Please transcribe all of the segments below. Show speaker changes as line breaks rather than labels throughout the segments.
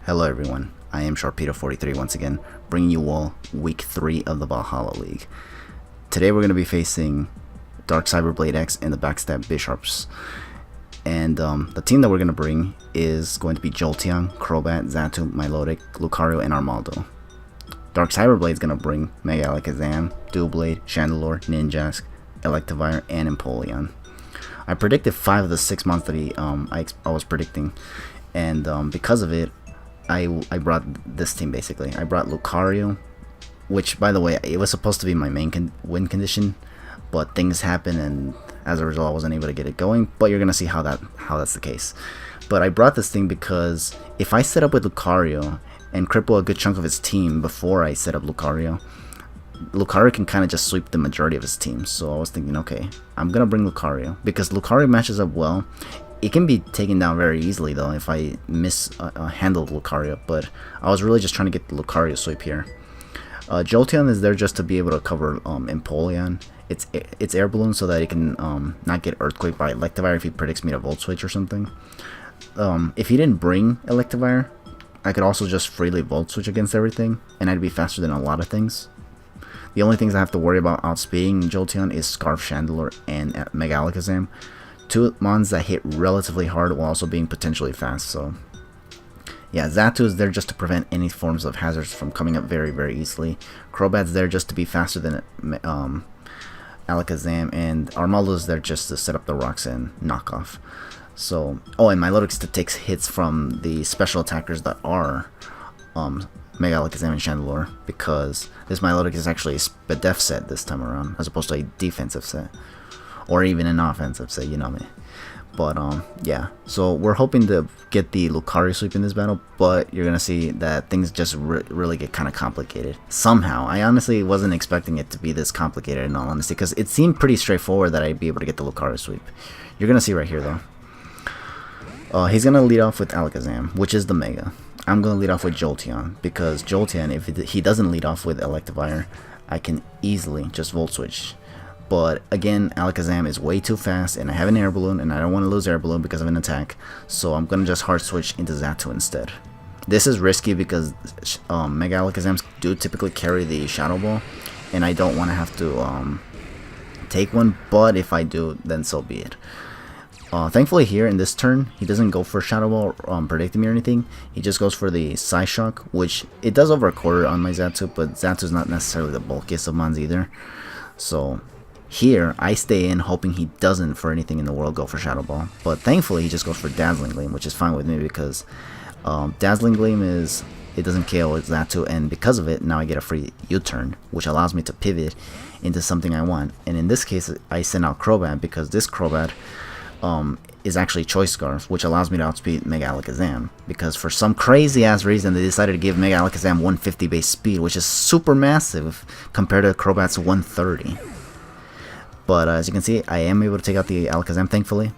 Hello everyone, I am Sharpedo43 once again, bringing you all week 3 of the Valhalla League. Today we're going to be facing Dark Cyberblade X and the Backstabbed Bisharps. And the team that we're going to bring is going to be Jolteon, Crobat, Xatu, Milotic, Lucario, and Armaldo. Dark Cyberblade is going to bring Mega Alakazam, Doublade, Chandelure, Ninjask, Electivire, and Empoleon. I predicted 5 of the 6 months that I was predicting, and because of it, I brought this team basically. I brought Lucario, which by the way, it was supposed to be my main win condition, but things happened and as a result I wasn't able to get it going, but you're gonna see how that's the case. But I brought this thing because if I set up with Lucario and cripple a good chunk of his team before I set up Lucario can kind of just sweep the majority of his team. So I was thinking, okay, I'm gonna bring Lucario because Lucario matches up well. It can be taken down very easily though if I mishandled Lucario, but I was really just trying to get the Lucario sweep here. Jolteon is there just to be able to cover Empoleon. It's air balloon so that it can not get Earthquake by Electivire if he predicts me to Volt Switch or something. If he didn't bring Electivire, I could also just freely Volt Switch against everything, and I'd be faster than a lot of things. The only things I have to worry about outspeeding Jolteon is Scarf, Chandelure, and Mega Alakazam. 2 mons that hit relatively hard while also being potentially fast. So yeah, Xatu is there just to prevent any forms of hazards from coming up very, very easily. Crobat's there just to be faster than Alakazam, and Armaldo's there just to set up the rocks and knock off. So, oh, and Milotic takes hits from the special attackers that are Mega Alakazam and Chandelure, because this Milotic is actually a def set this time around, as opposed to a defensive set. Or even an offensive set, you know me. But yeah, so we're hoping to get the Lucario sweep in this battle, but you're gonna see that things just really get kind of complicated somehow. I honestly wasn't expecting it to be this complicated in all honesty, because it seemed pretty straightforward that I'd be able to get the Lucario sweep. You're gonna see right here though. He's gonna lead off with Alakazam, which is the Mega. I'm gonna lead off with Jolteon, because Jolteon, if he doesn't lead off with Electivire, I can easily just Volt Switch. But again, Alakazam is way too fast, and I have an Air Balloon, and I don't want to lose Air Balloon because of an attack, so I'm going to just hard switch into Xatu instead. This is risky because Mega Alakazams do typically carry the Shadow Ball, and I don't want to have to take one, but if I do, then so be it. Thankfully here in this turn, he doesn't go for Shadow Ball predicting me or anything. He just goes for the Psyshock, which it does over a quarter on my Xatu, but Xatu's not necessarily the bulkiest of mons either. So here, I stay in hoping he doesn't, for anything in the world, go for Shadow Ball. But thankfully, he just goes for Dazzling Gleam, which is fine with me because Dazzling Gleam it doesn't KO Xatu, and because of it, now I get a free U-turn, which allows me to pivot into something I want. And in this case, I send out Crobat because this Crobat is actually Choice Scarf, which allows me to outspeed Mega Alakazam. Because for some crazy ass reason, they decided to give Mega Alakazam 150 base speed, which is super massive compared to Crobat's 130. But as you can see, I am able to take out the Alakazam, thankfully.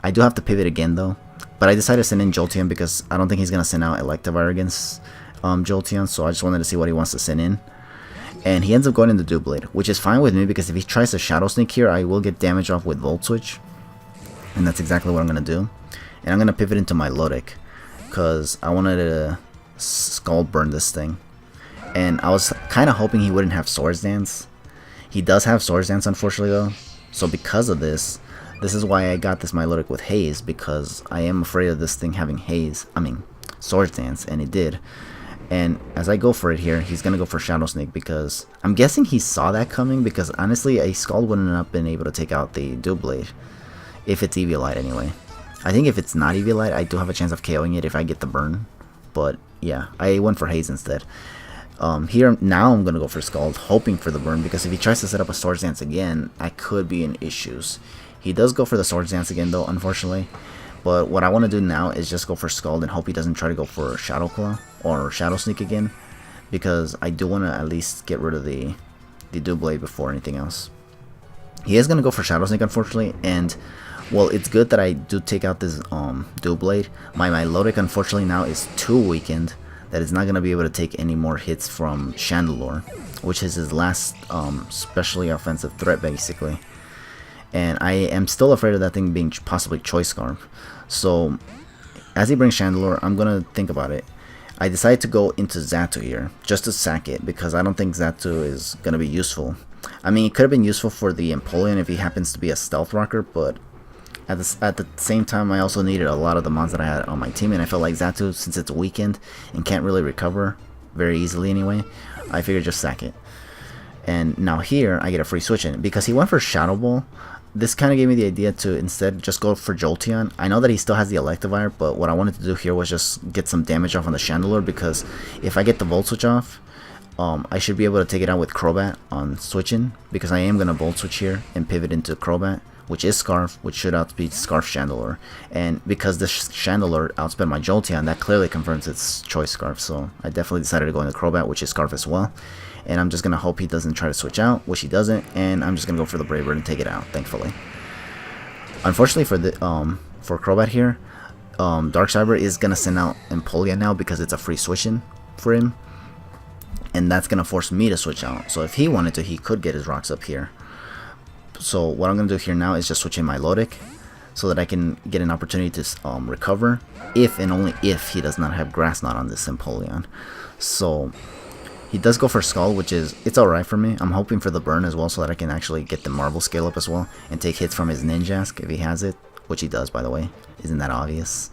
I do have to pivot again, though. But I decided to send in Jolteon because I don't think he's going to send out Electivire against Jolteon. So I just wanted to see what he wants to send in. And he ends up going into Doublade, which is fine with me because if he tries to Shadow Sneak here, I will get damage off with Volt Switch. And that's exactly what I'm going to do. And I'm going to pivot into Milotic because I wanted to Scald Burn this thing. And I was kind of hoping he wouldn't have Swords Dance. He does have Swords Dance, unfortunately, though. So because of this is why I got this Milotic with Haze, because I am afraid of this thing having Swords Dance, and it did. And as I go for it here, he's going to go for Shadow Sneak, because I'm guessing he saw that coming, because honestly, a Scald wouldn't have been able to take out the Doublade, if it's Eviolite anyway. I think if it's not Eviolite, I do have a chance of KOing it if I get the burn. But yeah, I went for Haze instead. Here, now I'm going to go for Scald, hoping for the burn, because if he tries to set up a Swords Dance again, I could be in issues. He does go for the Swords Dance again, though, unfortunately. But what I want to do now is just go for Scald and hope he doesn't try to go for Shadow Claw or Shadow Sneak again, because I do want to at least get rid of the Doublade before anything else. He is going to go for Shadow Sneak, unfortunately, and well, it's good that I do take out this Doublade. My Milotic, unfortunately, now is too weakened that it's not going to be able to take any more hits from Chandelure, which is his last specially offensive threat, basically. And I am still afraid of that thing being possibly Choice Scarf. So as he brings Chandelure, I'm going to think about it. I decided to go into Xatu here, just to sack it, because I don't think Xatu is going to be useful. I mean, it could have been useful for the Empoleon if he happens to be a stealth rocker, but at the same time, I also needed a lot of the mons that I had on my team, and I felt like Xatu, since it's weakened and can't really recover very easily anyway, I figured just sack it. And now here, I get a free switch in. Because he went for Shadow Ball, this kind of gave me the idea to instead just go for Jolteon. I know that he still has the Electivire, but what I wanted to do here was just get some damage off on the Chandelure, because if I get the Volt Switch off, I should be able to take it out with Crobat on switching, because I am going to Volt Switch here and pivot into Crobat, which is Scarf, which should outspeed Scarf Chandelure. And because this Chandelure outsped my Jolteon, that clearly confirms its choice Scarf, so I definitely decided to go into Crobat, which is Scarf as well. And I'm just going to hope he doesn't try to switch out, which he doesn't, and I'm just going to go for the Brave Bird and take it out, thankfully. Unfortunately for the for Crobat here, Dark Cyber is going to send out Empoleon now because it's a free switch-in for him. And that's going to force me to switch out. So if he wanted to, he could get his rocks up here. So what I'm going to do here now is just switch in my Lodic, so that I can get an opportunity to recover, if and only if he does not have Grass Knot on this Empoleon. So he does go for Skull, which is, it's alright for me. I'm hoping for the burn as well, so that I can actually get the Marvel scale up as well, and take hits from his Ninjask if he has it, which he does, by the way. Isn't that obvious?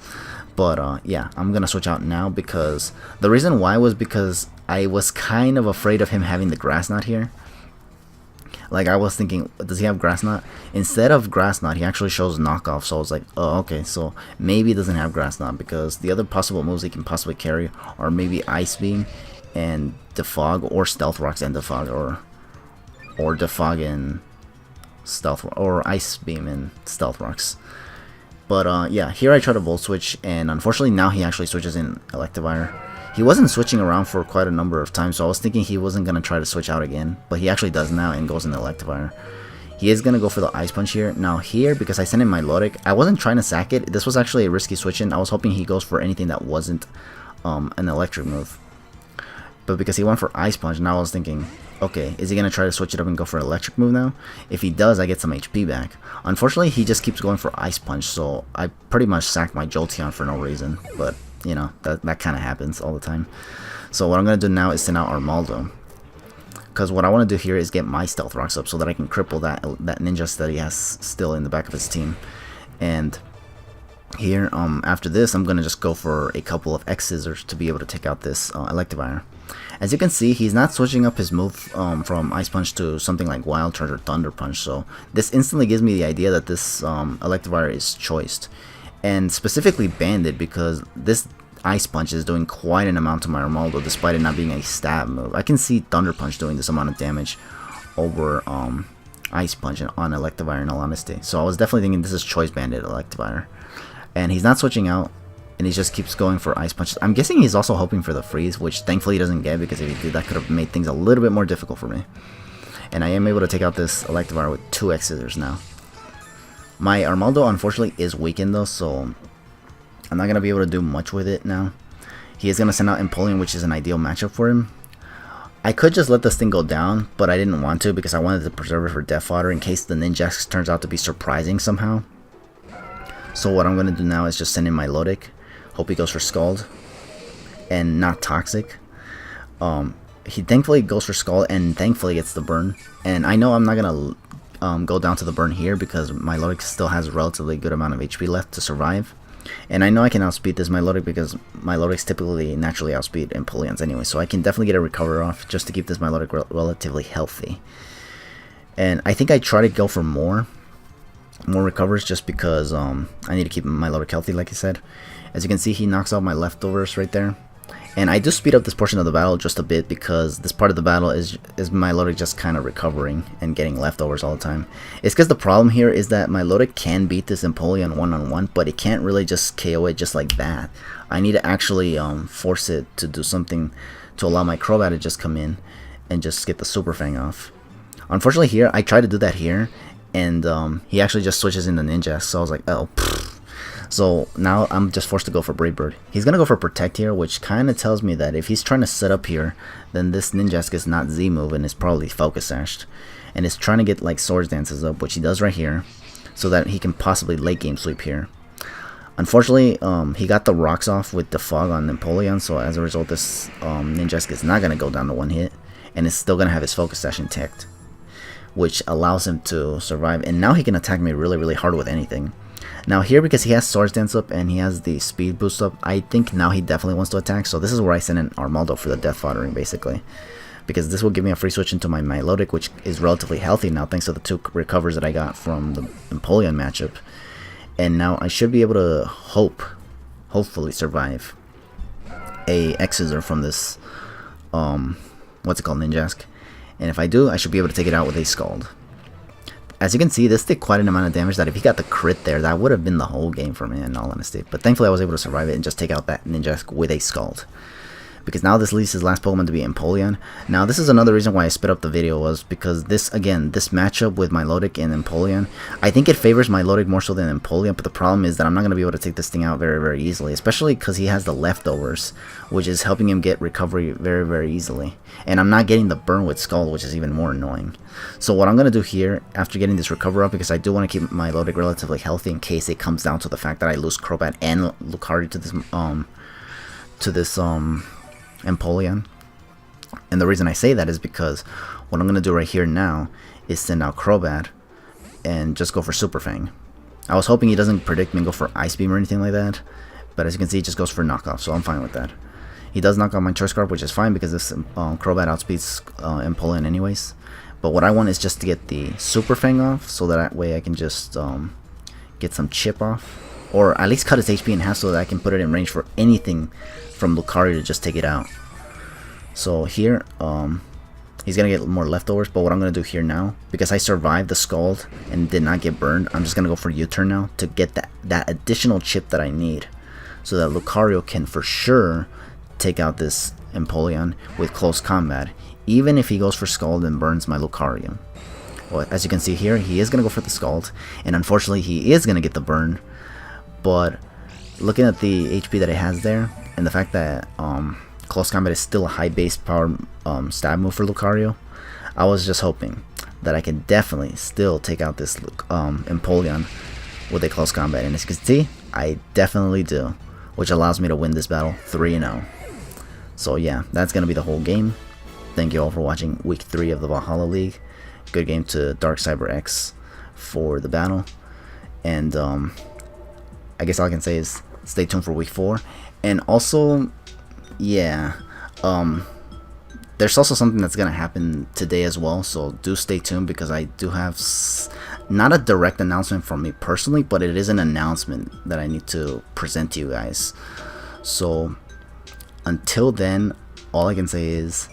But yeah, I'm going to switch out now, because the reason why was because I was kind of afraid of him having the Grass Knot here. Like, I was thinking, does he have Grass Knot? Instead of Grass Knot, he actually shows Knockoff, so I was like, oh, okay, so maybe he doesn't have Grass Knot, because the other possible moves he can possibly carry are maybe Ice Beam and Defog, or Stealth Rocks and Defog, or Defog and Stealth, or Ice Beam and Stealth Rocks. But yeah, here I try to Volt Switch, and unfortunately now he actually switches in Electivire. He wasn't switching around for quite a number of times, so I was thinking he wasn't going to try to switch out again, but he actually does now and goes in Electivire. He is going to go for the Ice Punch here. Now here, because I sent in my Lodic, I wasn't trying to sack it. This was actually a risky switch in. I was hoping he goes for anything that wasn't an electric move. But because he went for Ice Punch, now I was thinking, okay, is he going to try to switch it up and go for an electric move now? If he does, I get some HP back. Unfortunately, he just keeps going for Ice Punch, so I pretty much sacked my Jolteon for no reason. But, you know, that kind of happens all the time. So what I'm going to do now is send out Armaldo. Because what I want to do here is get my Stealth Rocks up so that I can cripple that Ninja that he has still in the back of his team. And here, after this, I'm going to just go for a couple of X Scissors to be able to take out this Electivire. As you can see, he's not switching up his move from Ice Punch to something like Wild Charge or Thunder Punch, so this instantly gives me the idea that this Electivire is choiced. And specifically banded, because this Ice Punch is doing quite an amount to my Armaldo despite it not being a stab move. I can see Thunder Punch doing this amount of damage over Ice Punch on Electivire in all honesty. So I was definitely thinking this is choice banded Electivire. And he's not switching out, and he just keeps going for Ice Punches. I'm guessing he's also hoping for the Freeze, which thankfully he doesn't get, because if he did, that could have made things a little bit more difficult for me. And I am able to take out this Electivire with 2 X Scissors now. My Armaldo unfortunately is weakened though, so I'm not going to be able to do much with it now. He is going to send out Empoleon, which is an ideal matchup for him. I could just let this thing go down, but I didn't want to, because I wanted to preserve it for Death Fodder in case the Ninjask turns out to be surprising somehow. So what I'm going to do now is just send in my Lodic. Hope he goes for Scald and not Toxic. He thankfully goes for Scald and thankfully gets the burn. And I know I'm not going to go down to the burn here, because my Lodic still has a relatively good amount of HP left to survive. And I know I can outspeed this my Lodic, because my Lodics typically naturally outspeed Empoleons anyway. So I can definitely get a recover off just to keep this my Lodic relatively healthy. And I think I try to go for more recovers, just because I need to keep my Lodic healthy, like I said. As you can see, he knocks out my leftovers right there. And I do speed up this portion of the battle just a bit, because this part of the battle is my Lodic just kind of recovering and getting leftovers all the time. It's because the problem here is that my Lodic can beat this Empoleon one-on-one, but it can't really just KO it just like that. I need to actually force it to do something to allow my Crobat to just come in and just get the Super Fang off. Unfortunately here, I tried to do that here, and he actually just switches into Ninja, so I was like, oh, pfft. So now I'm just forced to go for Brave Bird. He's going to go for Protect here, which kind of tells me that if he's trying to set up here, then this Ninjask is not Z-move and is probably Focus Sashed. And is trying to get like Swords Dances up, which he does right here, so that he can possibly late game sweep here. Unfortunately, he got the rocks off with the fog on Napoleon, so as a result, this Ninjask is not going to go down to 1 hit, and it's still going to have his focus dash intact, which allows him to survive, and now he can attack me really, really hard with anything. Now here, because he has Swords Dance up and he has the speed boost up, I think now he definitely wants to attack, so this is where I send in Armaldo for the Death Foddering, basically. Because this will give me a free switch into my Milotic, which is relatively healthy now thanks to the 2 recovers that I got from the Napoleon matchup. And now I should be able to hopefully survive a X-Scissor from this, what's it called, Ninjask. And if I do, I should be able to take it out with a Scald. As you can see, this did quite an amount of damage that if he got the crit there, that would have been the whole game for me in all honesty. But thankfully I was able to survive it and just take out that Ninjask with a Scald. Because now this leaves his last Pokemon to be Empoleon. Now this is another reason why I sped up the video, was because this, again, this matchup with Milotic and Empoleon, I think it favors Milotic more so than Empoleon, but the problem is that I'm not going to be able to take this thing out very, very easily, especially because he has the leftovers, which is helping him get recovery very, very easily. And I'm not getting the burn with Scald, which is even more annoying. So what I'm going to do here, after getting this recover up, because I do want to keep Milotic relatively healthy in case it comes down to the fact that I lose Crobat and Lucario to this Empoleon. And the reason I say that is because what I'm going to do right here now is send out Crobat and just go for Super Fang. I was hoping he doesn't predict me and go for Ice Beam or anything like that, but as you can see, he just goes for knockoff, so I'm fine with that. He does knock out my Choice Scarf, which is fine because this Crobat outspeeds Empoleon anyways. But what I want is just to get the Super Fang off, so that way I can just get some chip off, or at least cut his HP in half so that I can put it in range for anything from Lucario to just take it out. So here, he's gonna get more leftovers, but what I'm gonna do here now, because I survived the Scald and did not get burned, I'm just gonna go for U-turn now to get that additional chip that I need, so that Lucario can for sure take out this Empoleon with close combat, even if he goes for Scald and burns my Lucario. Well, as you can see here, he is gonna go for the Scald, and unfortunately he is gonna get the burn, but looking at the HP that it has there, and the fact that close combat is still a high base power stab move for Lucario, I was just hoping that I can definitely still take out this Empoleon with a close combat, and as you can see, I definitely do, which allows me to win this battle 3-0. So yeah, that's going to be the whole game. Thank you all for watching week 3 of the Valhalla League. Good game to Dark Cyber X for the battle, and I guess all I can say is stay tuned for week 4. And also, yeah, there's also something that's gonna happen today as well, so do stay tuned, because I do have not a direct announcement from me personally, but it is an announcement that I need to present to you guys. So until then, all I can say is